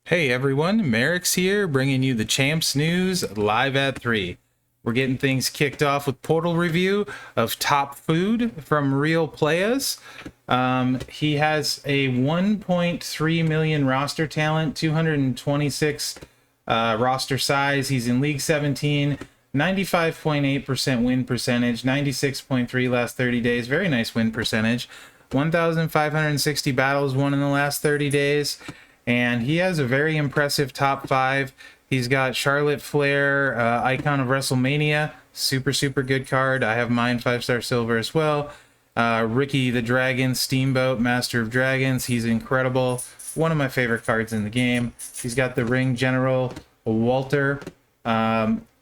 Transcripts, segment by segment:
Hey everyone, Mherex here, bringing you the Champs News live at 3. We're getting things kicked off with Portal review of Top Food from Real Playas. He has a 1.3 million roster talent, 226 roster size. He's in League 17, 95.8% win percentage, 96.3 last 30 days. Very nice win percentage. 1,560 battles won in the last 30 days. And he has a very impressive top 5. He's got Charlotte Flair, Icon of WrestleMania, super good card. I have mine 5-star silver as well. Ricky the Dragon, Steamboat, Master of Dragons. He's incredible. One of my favorite cards in the game. He's got the Ring General, Walter.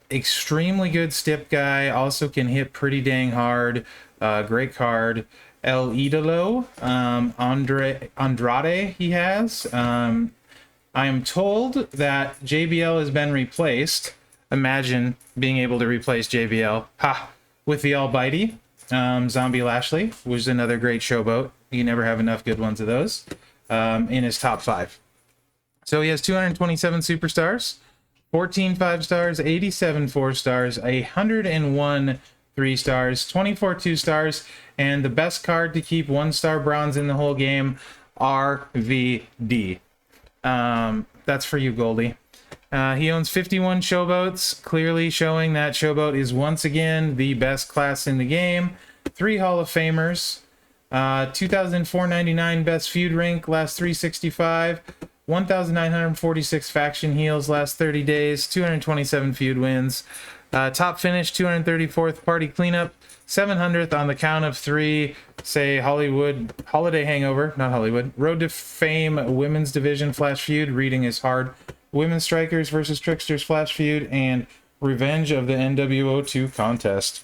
Extremely good stip guy. Also can hit pretty dang hard. Great card. El Idolo, Andrade he has. I am told that JBL has been replaced. Imagine being able to replace JBL. With the Almighty. Zombie Lashley, which is another great showboat. You never have enough good ones of those. In his top 5. So he has 227 superstars, 14 5-stars, 87 4-stars, 101 3-stars, 24 2-stars, and the best card to keep 1-star bronze in the whole game, RVD. That's for you, Goldie. He owns 51 showboats, clearly showing that showboat is once again the best class in the game. 3 Hall of Famers, 2,499 best feud rank, last 365, 1,946 faction heals, last 30 days, 227 feud wins. Top finish, 234th party cleanup, 700th on the count of 3, say Hollywood, Holiday Hangover, not Hollywood, Road to Fame Women's Division Flash Feud, reading is hard, Women's Strikers versus Tricksters Flash Feud, and Revenge of the NWO 2 contest.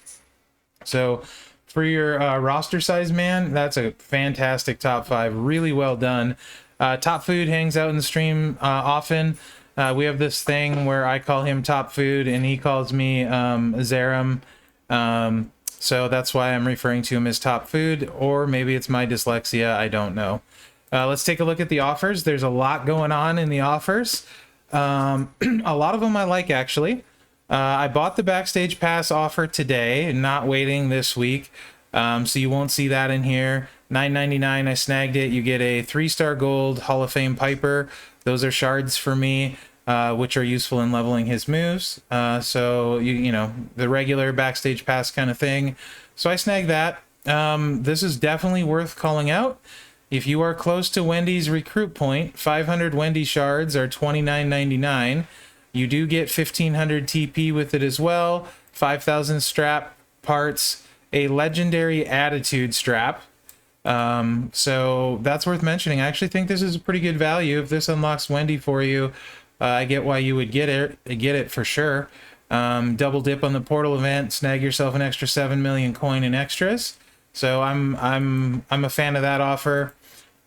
So for your roster size, man, that's a fantastic top 5, really well done. Top Food hangs out in the stream often. We have this thing where I call him Top Food and he calls me Zerum. So that's why I'm referring to him as Top Food, or maybe it's my dyslexia, I don't know. Let's take a look at the offers. There's a lot going on in the offers. A lot of them I like, actually. I bought the Backstage Pass offer today, not waiting this week, so you won't see that in here. $9.99, I snagged it. You get a 3-star gold Hall of Fame Piper. Those are shards for me, which are useful in leveling his moves. So, you know, the regular Backstage Pass kind of thing. So I snagged that. This is definitely worth calling out. If you are close to Wendy's recruit point, 500 Wendi shards are $29.99. You do get 1,500 TP with it as well, 5,000 strap parts, a legendary attitude strap. So that's worth mentioning. I actually think this is a pretty good value. If this unlocks Wendi for you, I get why you would get it for sure. Double dip on the portal event, snag yourself an extra 7 million coin in extras. So I'm a fan of that offer.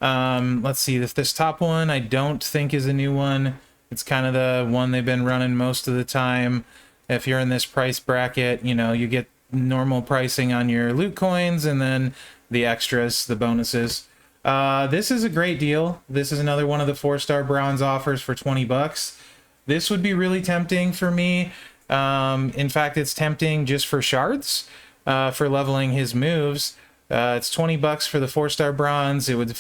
Let's see, if this top one I don't think is a new one. It's kind of the one they've been running most of the time. If you're in this price bracket, you know, you get normal pricing on your loot coins and then the extras, the bonuses. This is a great deal. This is another one of the 4-star bronze offers for 20 bucks. This would be really tempting for me. In fact, it's tempting just for shards, for leveling his moves. It's 20 bucks for the 4-star bronze. It would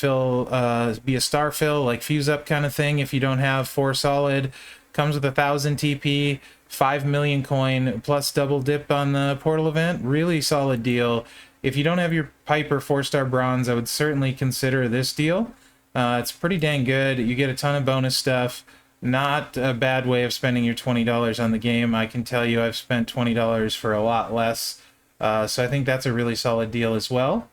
be a star fill, like fuse up kind of thing if you don't have 4 solid. Comes with 1,000 TP, 5 million coin, plus double dip on the portal event. Really solid deal. If you don't have your Piper 4-star bronze, I would certainly consider this deal. It's pretty dang good. You get a ton of bonus stuff. Not a bad way of spending your $20 on the game. I can tell you I've spent $20 for a lot less. So I think that's a really solid deal as well.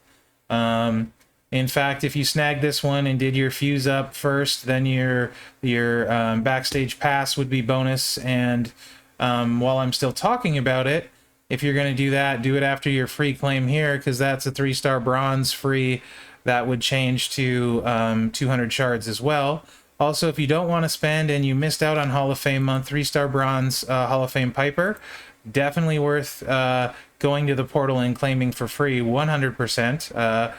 In fact, if you snag this one and did your fuse up first, then your Backstage Pass would be bonus. And while I'm still talking about it, if you're going to do that, do it after your free claim here, because that's a 3-star bronze free. That would change to 200 shards as well. Also, if you don't want to spend and you missed out on Hall of Fame month, 3-star bronze Hall of Fame Piper, definitely worth going to the portal and claiming for free, 100%.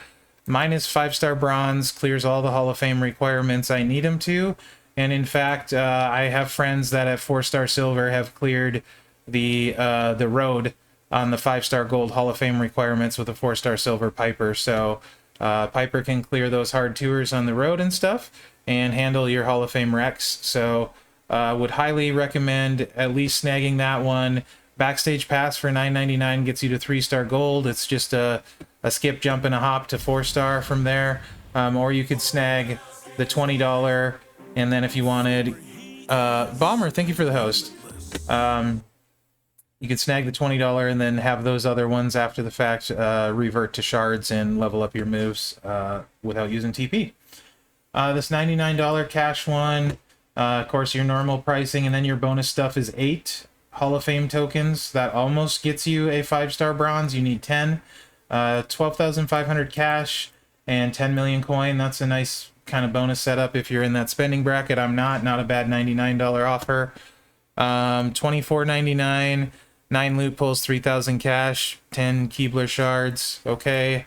Mine is 5-star bronze, clears all the Hall of Fame requirements I need him to, And in fact, I have friends that at 4-star silver have cleared the road on the 5-star gold Hall of Fame requirements with a 4-star silver Piper. So Piper can clear those hard tours on the road and stuff and handle your Hall of Fame wrecks. So would highly recommend at least snagging that one. Backstage pass for $9.99 gets you to 3-star gold. It's just a skip, jump, and a hop to 4-star from there. Or you could snag the $20, and then if you wanted, Bomber, thank you for the host. You could snag the $20 and then have those other ones after the fact revert to shards and level up your moves without using TP. This $99 cash one, of course, your normal pricing, and then your bonus stuff is 8 Hall of Fame tokens. That almost gets you a 5-star bronze. You need 10. 12,500 cash and 10 million coin. That's a nice kind of bonus setup if you're in that spending bracket. I'm not a bad $99 offer. $24.99, 9 loot pulls, 3,000 cash, 10 Keebler shards. Okay.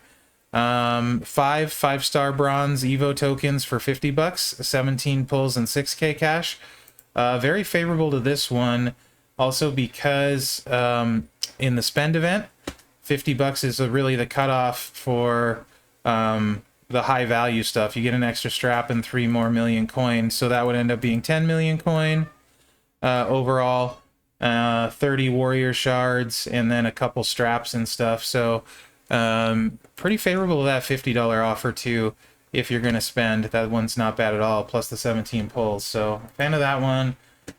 5-star bronze Evo tokens for $50, 17 pulls and 6k cash. Very favorable to this one, also because in the spend event, $50 is really the cutoff for the high value stuff. You get an extra strap and 3 more million coin, so that would end up being 10 million coin overall. 30 warrior shards and then a couple straps and stuff. So pretty favorable to that $50 offer too if you're going to spend. That one's not bad at all, plus the 17 pulls. So fan of that one.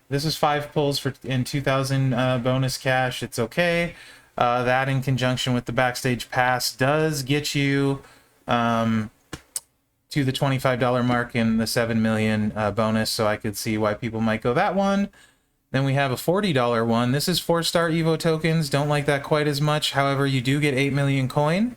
This is 5 pulls in 2,000 bonus cash. It's okay. That in conjunction with the Backstage pass does get you to the $25 mark in the 7 million bonus, so I could see why people might go that one. Then we have a $40 one. This is 4-star Evo tokens. Don't like that quite as much. However, you do get 8 million coin,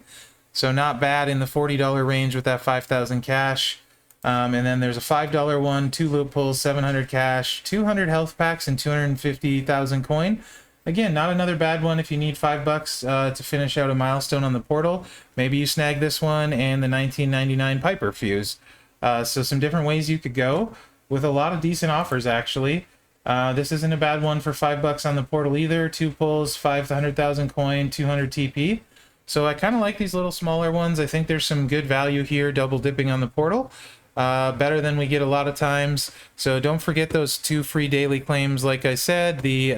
so not bad in the $40 range with that 5,000 cash. And then there's a $5 one, 2 loot pulls, 700 cash, 200 health packs, and 250,000 coin. Again, not another bad one if you need $5 to finish out a milestone on the portal. Maybe you snag this one and the 1999 Piper fuse. So some different ways you could go with a lot of decent offers, actually. This isn't a bad one for $5 on the portal either. 2 pulls, 500,000 coin, 200 TP. So I kind of like these little smaller ones. I think there's some good value here, double dipping on the portal. Better than we get a lot of times. So don't forget those 2 free daily claims, like I said, the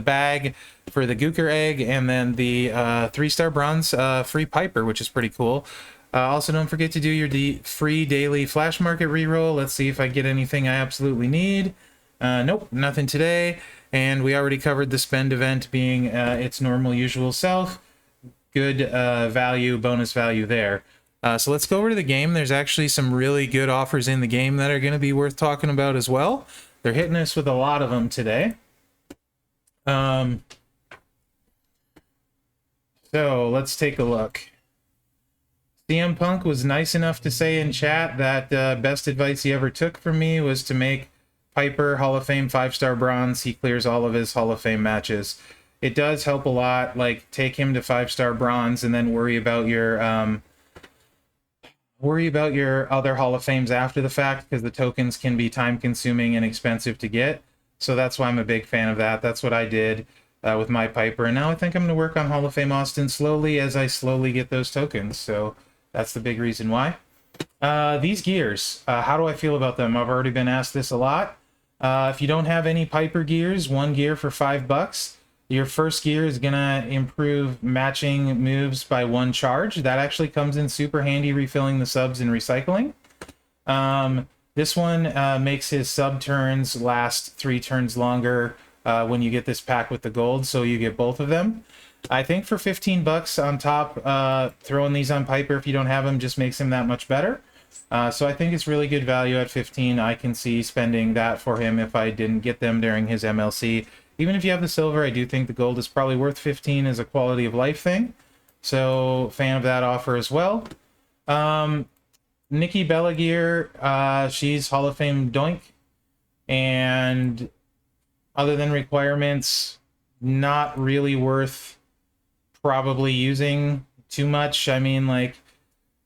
bag for the Gooker egg, and then the 3-star bronze free Piper, which is pretty cool. Also, don't forget to do your free daily flash market reroll. Let's see if I get anything I absolutely need. Nope, nothing today. And we already covered the spend event being its normal usual self. Good value, bonus value there. So let's go over to the game. There's actually some really good offers in the game that are going to be worth talking about as well. They're hitting us with a lot of them today. So let's take a look. CM Punk was nice enough to say in chat that best advice he ever took from me was to make Piper Hall of Fame 5-star bronze. He clears all of his Hall of Fame matches. It does help a lot. Like, take him to 5-star bronze and then worry about your other Hall of Fames after the fact, because the tokens can be time consuming and expensive to get. So that's why I'm a big fan of that. That's what I did with my Piper. And now I think I'm going to work on Hall of Fame Austin slowly as I slowly get those tokens. So that's the big reason why. These gears, how do I feel about them? I've already been asked this a lot. If you don't have any Piper gears, 1 gear for $5. Your first gear is going to improve matching moves by 1 charge. That actually comes in super handy refilling the subs and recycling. This one makes his sub turns last 3 turns longer when you get this pack with the gold, so you get both of them. I think for $15 on top, throwing these on Piper if you don't have them just makes him that much better. So I think it's really good value at 15. I can see spending that for him if I didn't get them during his MLC. Even if you have the silver, I do think the gold is probably worth 15 as a quality of life thing. So fan of that offer as well. Nikki Bella gear, she's Hall of Fame doink. And other than requirements, not really worth probably using too much. I mean, like,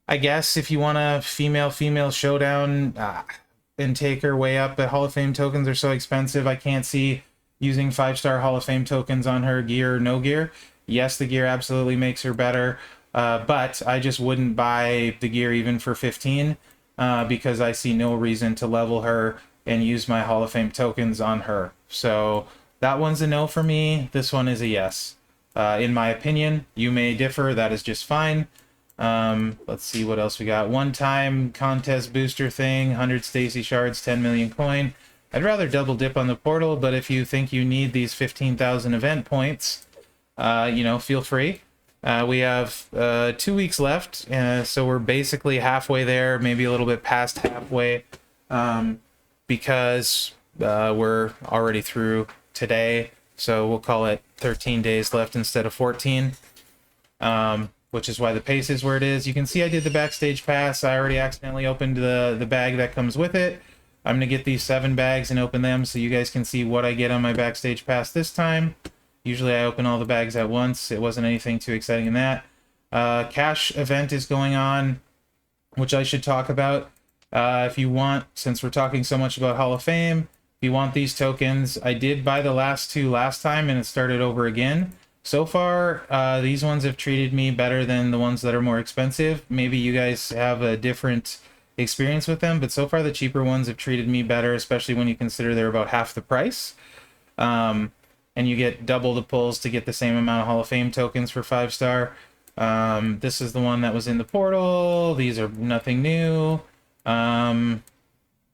I guess if you want a female showdown, and take her way up, but Hall of Fame tokens are so expensive. I can't see using 5-star Hall of Fame tokens on her gear or no gear. Yes, the gear absolutely makes her better, but I just wouldn't buy the gear even for 15 because I see no reason to level her and use my Hall of Fame tokens on her. So that one's a no for me. This one is a yes. In my opinion, you may differ. That is just fine. Let's see what else we got. One-time contest booster thing, 100 Stacy Shards, 10 million coin. I'd rather double dip on the portal, but if you think you need these 15,000 event points, you know, feel free. We have 2 weeks left, so we're basically halfway there, maybe a little bit past halfway, because we're already through today, so we'll call it 13 days left instead of 14, which is why the pace is where it is. You can see I did the Backstage pass. I already accidentally opened the bag that comes with it. I'm going to get these 7 bags and open them so you guys can see what I get on my Backstage pass this time. Usually I open all the bags at once. It wasn't anything too exciting in that. Cash event is going on, which I should talk about. If you want, since we're talking so much about Hall of Fame, if you want these tokens, I did buy the last 2 last time and it started over again. So far, these ones have treated me better than the ones that are more expensive. Maybe you guys have a different experience with them, but so far the cheaper ones have treated me better, especially when you consider they're about half the price. And you get double the pulls to get the same amount of Hall of Fame tokens for 5-star. This is the one that was in the portal. These are nothing new.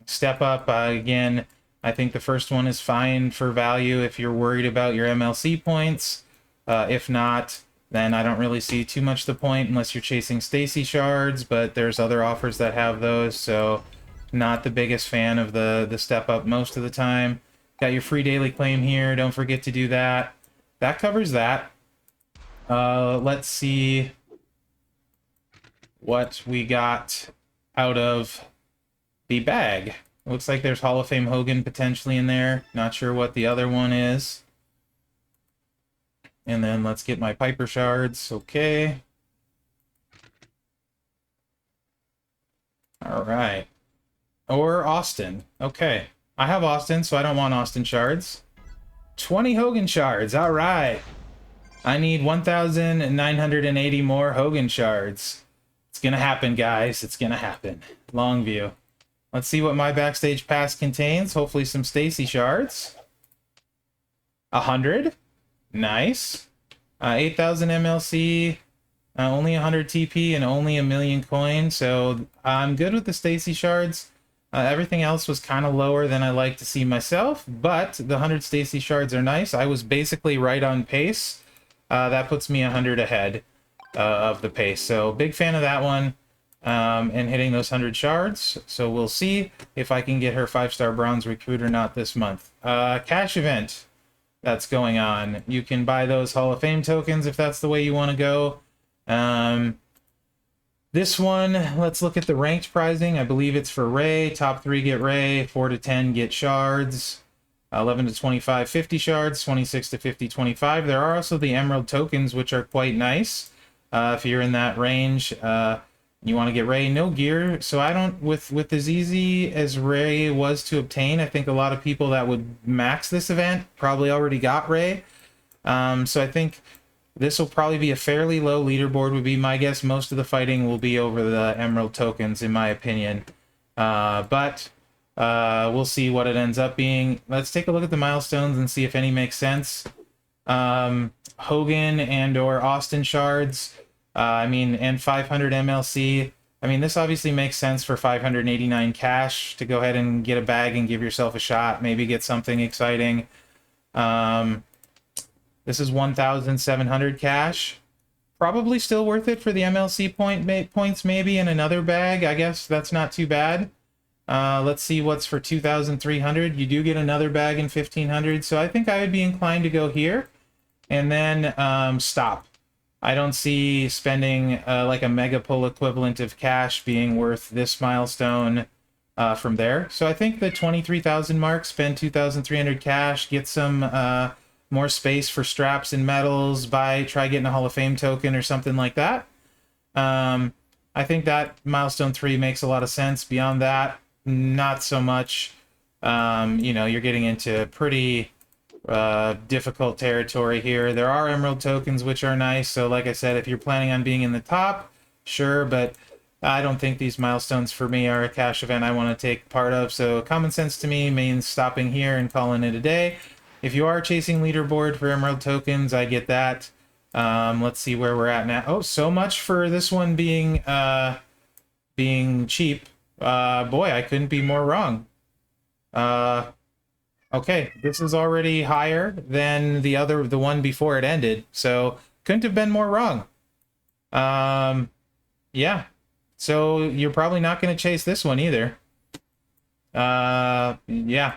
Step up, again, I think the first one is fine for value if you're worried about your MLC points. If not, then I don't really see too much the point unless you're chasing Stacy Shards, but there's other offers that have those, so not the biggest fan of the step up most of the time. Got your free daily claim here. Don't forget to do that. That covers that. Let's see what we got out of the bag. Looks like there's Hall of Fame Hogan potentially in there. Not sure what the other one is. And then let's get my Piper Shards. Okay. All right. Or Austin. Okay. I have Austin, so I don't want Austin Shards. 20 Hogan Shards. All right. I need 1,980 more Hogan Shards. It's going to happen, guys. It's going to happen. Long view. Let's see what my Backstage pass contains. Hopefully some Stacy Shards. 100. Nice. 8,000 MLC. Only 100 TP and only 1 million coin. So I'm good with the Stacy Shards. Everything else was kind of lower than I like to see myself, but the 100 Stacy Shards are nice. I was basically right on pace. That puts me 100 ahead of the pace. So big fan of that one, and hitting those 100 Shards. So we'll see if I can get her 5-star bronze recruit or not this month. Cash event that's going on. You can buy those Hall of Fame tokens if that's the way you want to go. This one, let's look at the ranked prizing. I believe it's for Ray. Top 3 get Ray, 4 to 10 get Shards, 11 to 25, 50 Shards, 26 to 50, 25. There are also the Emerald tokens, which are quite nice. If you're in that range, you want to get Ray. No gear, so I don't, with as easy as Ray was to obtain, I think a lot of people that would max this event probably already got Ray. So I think this will probably be a fairly low leaderboard, would be my guess. Most of the fighting will be over the Emerald tokens, in my opinion. But we'll see what it ends up being. Let's take a look at the milestones and see if any make sense. Hogan and or Austin Shards, and 500 MLC. I mean, this obviously makes sense for 589 cash to go ahead and get a bag and give yourself a shot. Maybe get something exciting. This is 1,700 cash. Probably still worth it for the MLC points maybe in another bag. I guess that's not too bad. Let's see what's for 2,300. You do get another bag in 1,500. So I think I would be inclined to go here and then stop. I don't see spending like a mega pull equivalent of cash being worth this milestone from there. So I think the 23,000 mark, spend 2,300 cash, get some more space for straps and medals, try getting a Hall of Fame token or something like that. I think that milestone 3 makes a lot of sense. Beyond that, not so much. You know, you're getting into pretty difficult territory here. There are emerald tokens, which are nice. So like I said, if you're planning on being in the top, sure, but I don't think these milestones for me are a cash event I want to take part of. So common sense to me means stopping here and calling it a day. If you are chasing leaderboard for emerald tokens, I get that. Let's see where we're at now. Oh, so much for this one being cheap. Boy, I couldn't be more wrong. Okay, this is already higher than the one before it ended, so couldn't have been more wrong. Yeah, so you're probably not going to chase this one either. Yeah,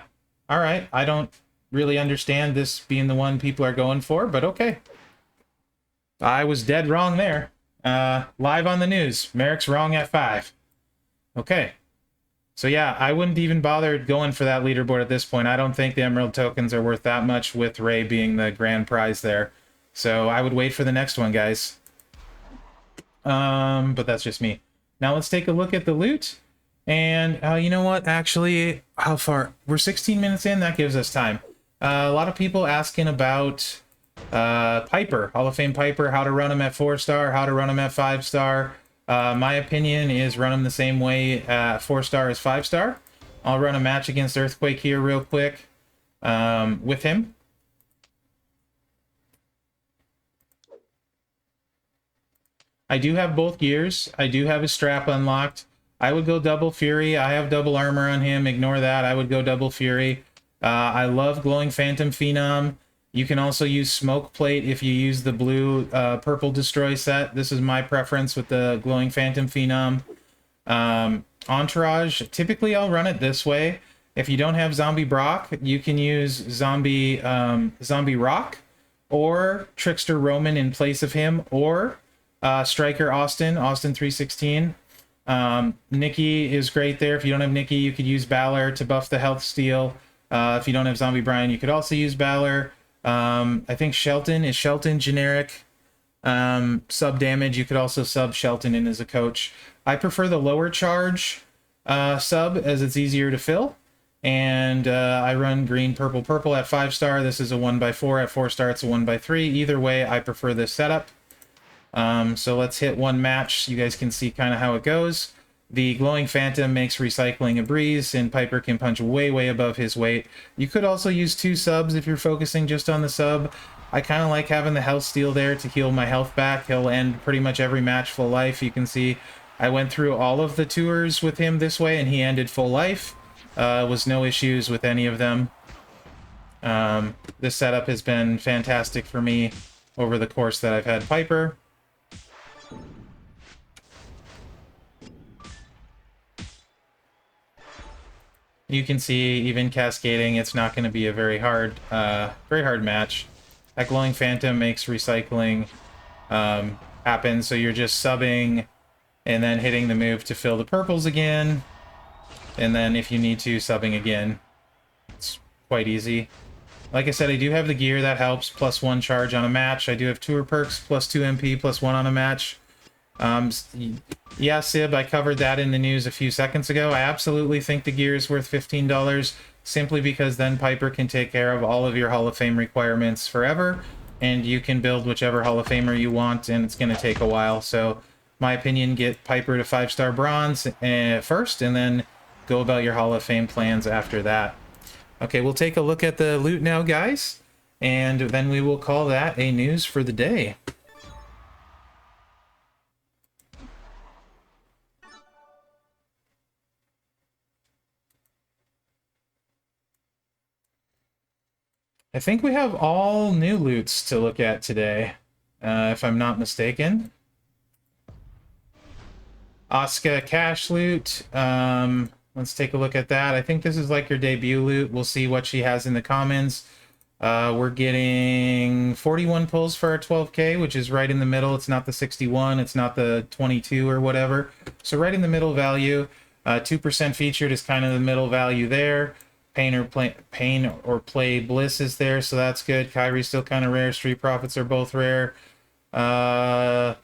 all right. I don't really understand this being the one people are going for, but okay. I was dead wrong there. Live on the news, Mherex wrong at 5. Okay. So yeah, I wouldn't even bother going for that leaderboard at this point. I don't think the emerald tokens are worth that much with Ray being the grand prize there. So I would wait for the next one, guys. But that's just me. Now let's take a look at the loot. And you know what? Actually, how far? We're 16 minutes in. That gives us time. A lot of people asking about Piper, Hall of Fame Piper, how to run him at 4-star, how to run him at 5-star. My opinion is run him the same way 4-star as 5-star. I'll run a match against Earthquake here real quick with him. I do have both gears. I do have his strap unlocked. I would go double Fury. I have double armor on him. Ignore that. I would go double Fury. I love Glowing Phantom Phenom. You can also use Smoke Plate if you use the blue purple Destroy set. This is my preference with the Glowing Phantom Phenom. Entourage, typically I'll run it this way. If you don't have Zombie Brock, you can use Zombie Rock or Trickster Roman in place of him, or Striker Austin 316. Nikki is great there. If you don't have Nikki, you could use Balor to buff the health steal. If you don't have Zombie Brian, you could also use Balor. I think Shelton is generic sub damage. You could also sub Shelton in as a coach. I prefer the lower charge sub as it's easier to fill. And I run green, purple, purple at 5-star. This is a 1x4. At 4-star, it's a 1x3. Either way, I prefer this setup. So let's hit one match. You guys can see kind of how it goes. The Glowing Phantom makes recycling a breeze, and Piper can punch way, way above his weight. You could also use 2 subs if you're focusing just on the sub. I kind of like having the health steal there to heal my health back. He'll end pretty much every match full life. You can see I went through all of the tours with him this way, and he ended full life. Was no issues with any of them. This setup has been fantastic for me over the course that I've had Piper. You can see, even cascading, it's not going to be a very hard match. That Glowing Phantom makes recycling happen, so you're just subbing and then hitting the move to fill the purples again, and then if you need to, subbing again. It's quite easy. Like I said, I do have the gear that helps, +1 charge on a match. I do have tour perks, +2 MP, +1 on a match. Yeah, Sib, I covered that in the news a few seconds ago. I absolutely think the gear is worth $15, simply because then Piper can take care of all of your Hall of Fame requirements forever, and you can build whichever Hall of Famer you want, and it's going to take a while. So, my opinion, get Piper to 5-star bronze first, and then go about your Hall of Fame plans after that. Okay, we'll take a look at the loot now, guys, and then we will call that a news for the day. I think we have all new loots to look at today, if I'm not mistaken. Asuka cash loot. Let's take a look at that. I think this is like your debut loot. We'll see what she has in the commons. We're getting 41 pulls for our 12K, which is right in the middle. It's not the 61, it's not the 22 or whatever. So right in the middle value. 2% featured is kind of the middle value there. Pain or Play Bliss is there, so that's good. Kyrie's still kind of rare. Street Profits are both rare. That's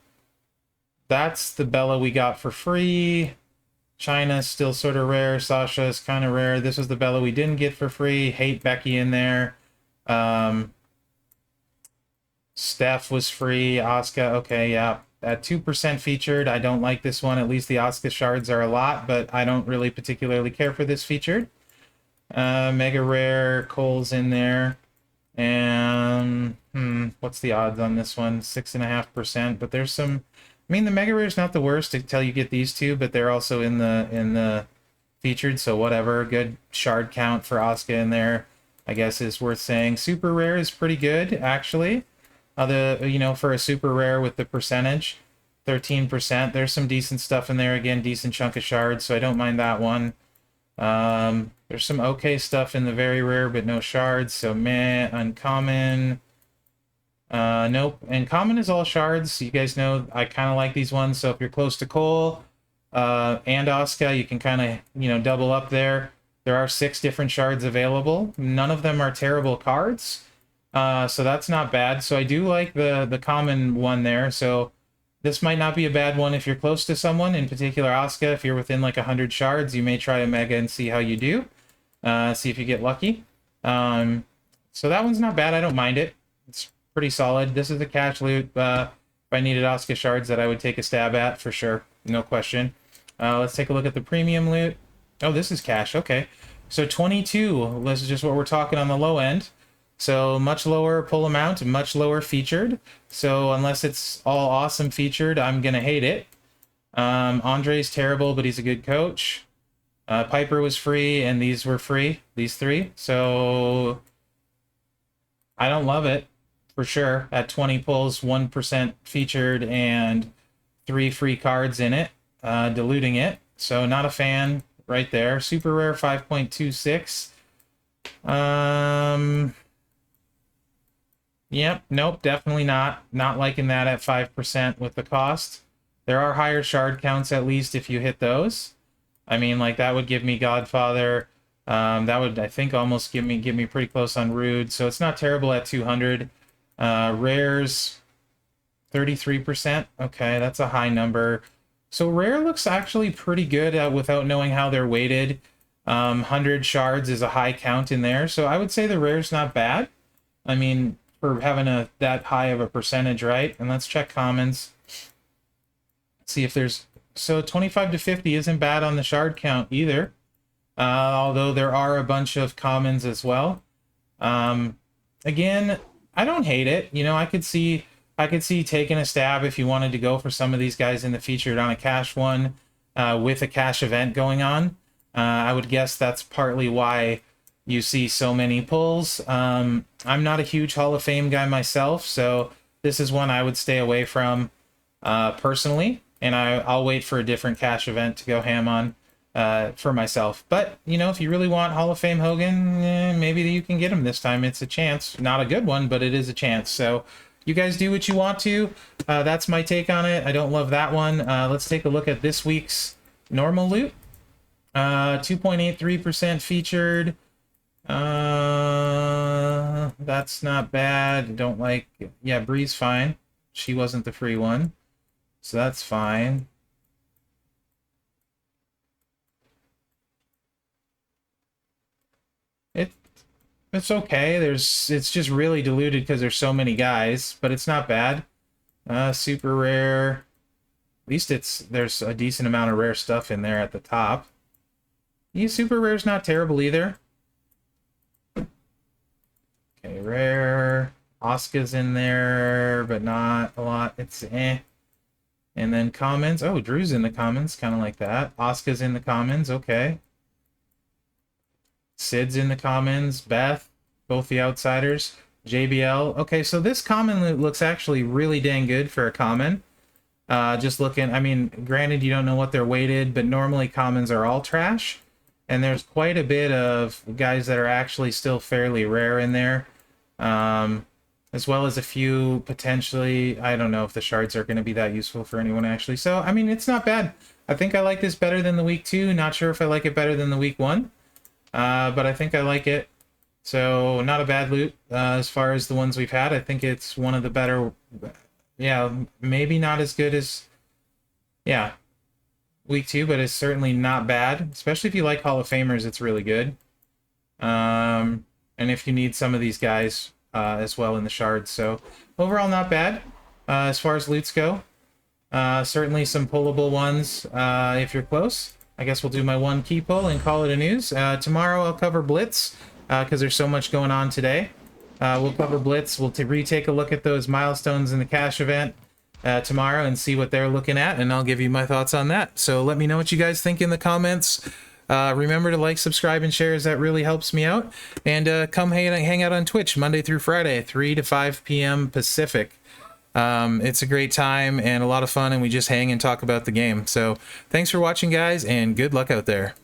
the Bella we got for free. China's still sort of rare. Sasha is kind of rare. This was the Bella we didn't get for free. Hate Becky in there. Steph was free. Asuka, okay, yeah. At 2% featured. I don't like this one. At least the Asuka shards are a lot, but I don't really particularly care for this featured. Mega rare. Cole's in there. And what's the odds on this one? 6.5%. But there's some. I mean, the mega rare is not the worst until you get these two, but they're also in the featured, so whatever. Good shard count for Asuka in there, I guess, is worth saying. Super rare is pretty good, actually. For a super rare with the percentage, 13%. There's some decent stuff in there. Again, decent chunk of shards, so I don't mind that one. There's some okay stuff in the very rare, but no shards, so meh. Uncommon. Nope. And common is all shards. You guys know I kind of like these ones, so if you're close to Cole and Asuka, you can kind of, double up there. There are 6 different shards available. None of them are terrible cards. So that's not bad. So I do like the common one there. So this might not be a bad one if you're close to someone, in particular Asuka. If you're within like 100 shards, you may try a mega and see how you do. See if you get lucky. So that one's not bad. I don't mind it. It's pretty solid. This is a cash loot. If I needed Asuka shards that I would take a stab at for sure. No question. Let's take a look at the premium loot. Oh, this is cash. Okay. So 22. This is just what we're talking on the low end. So much lower pull amount, much lower featured. So unless it's all awesome featured, I'm going to hate it. Andre's terrible, but he's a good coach. Piper was free, and these were free, these 3. So I don't love it, for sure. At 20 pulls, 1% featured, and 3 free cards in it, diluting it. So not a fan right there. Super rare, 5.26. Yep, nope, definitely not. Not liking that at 5% with the cost. There are higher shard counts, at least, if you hit those. I mean, like, that would give me Godfather. That would, I think, almost give me pretty close on Rude. So it's not terrible at 200. Rares, 33%. Okay, that's a high number. So rare looks actually pretty good without knowing how they're weighted. 100 shards is a high count in there. So I would say the rare's not bad. I mean, for having that high of a percentage, right? And let's check commons. See if there's... So 25 to 50 isn't bad on the shard count either. Although there are a bunch of commons as well. Again, I don't hate it. I could see taking a stab if you wanted to go for some of these guys in the featured on a cash one with a cash event going on. I would guess that's partly why you see so many pulls. I'm not a huge Hall of Fame guy myself, so this is one I would stay away from personally, and I'll wait for a different cash event to go ham on for myself. But, if you really want Hall of Fame Hogan, maybe you can get him this time. It's a chance. Not a good one, but it is a chance. So you guys do what you want to. That's my take on it. I don't love that one. Let's take a look at this week's normal loot. 2.83% featured. That's not bad. Don't like... Yeah, Bree's fine. She wasn't the free one. So that's fine. It's okay. It's just really diluted because there's so many guys, but it's not bad. Super rare. At least there's a decent amount of rare stuff in there at the top. Yeah, super rare's not terrible either. Okay, rare. Asuka's in there, but not a lot. It's eh. And then commons. Oh, Drew's in the commons, kind of like that. Asuka's in the commons, okay. Sid's in the commons. Beth, both the outsiders. JBL. Okay, so this common loot looks actually really dang good for a common. Just looking, I mean, granted you don't know what they're weighted, but normally commons are all trash. And there's quite a bit of guys that are actually still fairly rare in there. As well as a few potentially, I don't know if the shards are going to be that useful for anyone actually. So, I mean, it's not bad. I think I like this better than the week 2. Not sure if I like it better than the week 1. But I think I like it. So, not a bad loot as far as the ones we've had. I think it's one of the better... Yeah, maybe not as good as... Yeah. week 2, but it's certainly not bad. Especially if you like Hall of Famers, it's really good. And if you need some of these guys as well in the shards. So overall, not bad as far as loots go. Certainly some pullable ones if you're close. I guess we'll do my one key pull and call it a news. Tomorrow I'll cover Blitz because there's so much going on today. We'll cover Blitz. We'll retake a look at those milestones in the cash event tomorrow and see what they're looking at, and I'll give you my thoughts on that. So let me know what you guys think in the comments. Remember to like, subscribe, and share, as that really helps me out. And come hang out on Twitch Monday through Friday, 3 to 5 p.m. Pacific. It's a great time and a lot of fun, and we just hang and talk about the game. So thanks for watching, guys, and good luck out there.